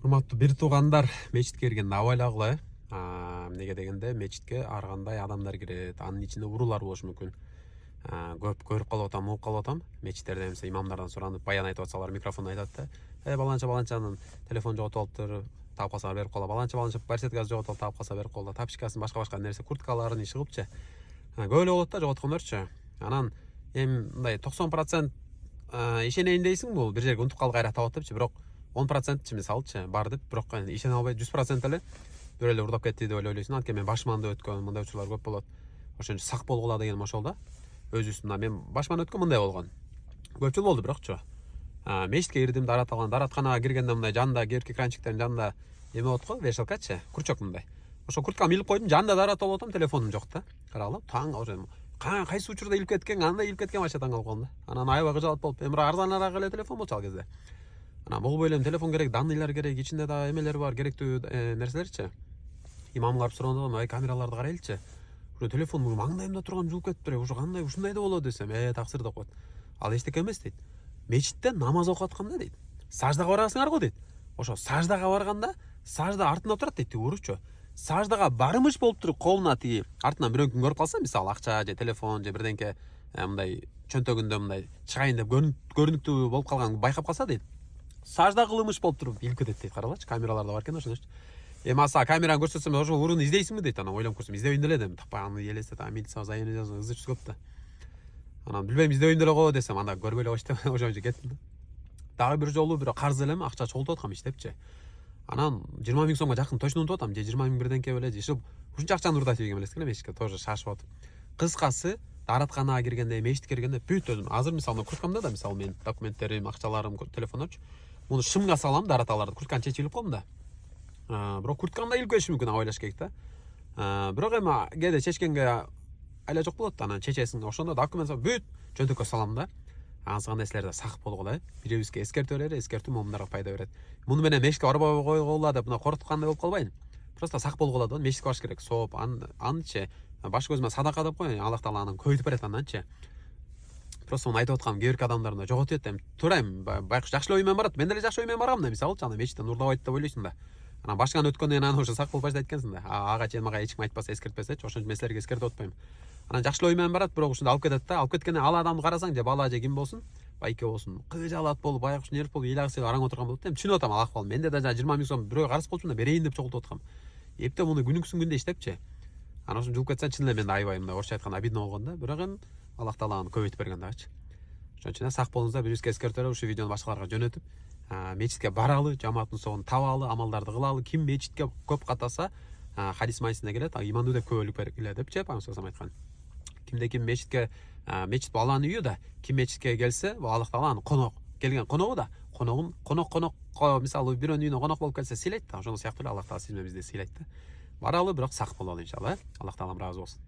Урматтуу бир туугандар, мечитке киргенде абайлагыла. Эмнеге дегенде мечитке ар кандай адамдар кирет, анын ичинде уруулар болушу мүмкүн. Көп көрүп калып атам, угуп калып атам. Мечиттерде эмесе имамдардан суранып, баян айтып атсалар, микрофондо айтат да. Баланчанын телефон жоготуп алыптыр, таап калса берип калат. Баланча барсеткасы жоготуп алып таап калса берип калат. Тапочкасын башка нерсе, курткаларын иши кылыпчы. Көп эле болот да жоготкондорчу. Анан эми мындай 90% ишенейин дейсиң, бул бир жерге унутуп калып кайра табат депчи, бирок 10% мисалчы бар деп, бирок ишене албай 100% эле бир эле урдап кетти деп эле ойлойсуң. Анткени мен башыман да өткөн, мындай учурлар көп болот. Ошон үчүн сак болгула дегеним ошол да. Өзүбүздүн мен башыман өткөн мындай болгон. Көп жыл болду бирокчу. Мечитке кирдим, даратканага киргенде мындай жанында кээрки кранчиктердин жанында эме болот го, вешалкачы, курчок мындай. Ошо курткамды илип койдум, жанында даратып атам, телефонум жок да. Карагыла, таң калып, кайсы учурда илип кеткен, кандай илип кеткен вообще таң калып калдым да. Анан аябай кыжалат болуп, эми арзаныраак эле телефон болчу ал кезде. Анан болбой элем, телефон керек, данныйлар керек, ичинде да эмелер бар, керектүү нерселерчи. Имам калып сураганда, "Ай, камераларды карайлычы. Ушу телефон маңдайымда турган жулуп кетиптир. Ушу кандай, ушундай да болот" десем, таксыр деп коет. Ал эчтеке эмес дейт. Мечитте намаз окуп атканда дейт. Саждага барасыңар го дейт. Ошо саждага барганда, сажда артында турат дейт, уручу. Саждага бармыш болуп туруп, колуна тиги артынан бирөөнкүн көрүп калса, мисалы акча же телефон же бирденке мындай чөнтөгүндө мындай чыгайын деп көрүнүктүү болуп калган байкап калса дейт. Сажда кылымыш болуп туруп илип кетет дейт. Карагылачы, камералар да бар экен ошондочу. Эми аса камераны көрсөтсөм, ошо урууну издейсиңби дейт. Анан ойлонуп көрсөм, издебейм деле дедим. Аны элестет, милиция ызы түшүп да. Анан билбейм, издебейм деле го десем, анда көрбөй эле койчу деп ошончо кеттим да. Дагы бир жолу бирөө карыз элем, акча чогултуп аткам иштепчи. Анан 20 000 сомго жакын точно унутуп атам, же 20 000 бирденке беле, же ушунча акчаны урдатып ийгем элестик эле мечитке, тоже шашып атып. Кыскасы, дааратканага киргенде, мечитке киргенде бүт өзүм азыр мисалы курткамда да, мисалы менин документтерим, акчаларым, телефондорчу. Муну шымга салам, даараталарды куртканы чечип илип коем да. Бирок курткам да илип кетиши мүмкүн, ойлош керек да. Бирок эми кээде чечкенге айла жок болот да, анан чечесиң, ошондо документ бүт чөнтөккө салам да. Аңсыган нерселерде сак болгула, бирибизге эскертүү берет, эскертүү момундарга пайда берет. Муну менен мечитке барбай койгула деп мына короткоткандай болуп калбайын. Просто сак болгула да, мечитке барыш керек. Сооп, анчы баш көзүмө садака деп коеюн, Аллах Таала анан көбөйтүп берет анданчы. Просто муну айтып аткам, кээ бирки адамдар жоготуп кетем. Туура эми байкуш жакшы ой менен барат. Мен деле жакшы ой менен барам да, мисалы анда мечиттен уурдабайт деп ойлойсуң да. Анан башканы өткөндөн кийин анан ошо сак болуп баштайт экенсиң да. Ага чейин мага эч ким айтпаса, эскертпесечи, ошон үчүн мен силерге эскертип атпайм. Анан жакшы ой менен барат, бирок ушунда алып кетет да. Алып кеткенде ал адамды карасаң, же бала же ким болсун, байке болсун, кыжалат болуп, байкуш нерв болуп, ыйлагысы араң отурган болот да. Эми түшүнүп атам ал акыбал. Менде да 20 000 сом бирөөгө карыз болчумун да, берейин деп чогултуп аткам. Эптеп муну күнүгүсүн күндө иштепчи. Анан ошо жулуп кетсе, чын эле мен да аябай мындай орусча айтканда обидно болгон да. Бирок эми Аллах Таала аны көбөйтүп берген дагычы. Ошон үчүн сак болуңуздар, бирибизге эскертүү берип, ушу видеону башкаларга жөнөтүп, мечитке баралы, жамааттын соогун табалы, амалдарды кылалы. Ким мечитке көп катаса, хадис маанисинде келет, имандуу деп көбөлүп бергиле депчи Пайгамбар айткан. Кимде ким мечит бул Алланын үйү да, ким мечитке келсе, бул Аллах Таала аны конок, келген коногу да, конокко мисалы бирөөнүн үйүнө конок болуп келсе сыйлайт да, ошондой сыяктуу эле Аллах Таала сиз менен бизди сыйлайт да. Баралы, бирок сак бололу иншалла. Аллах Таалам ыраазы болсун.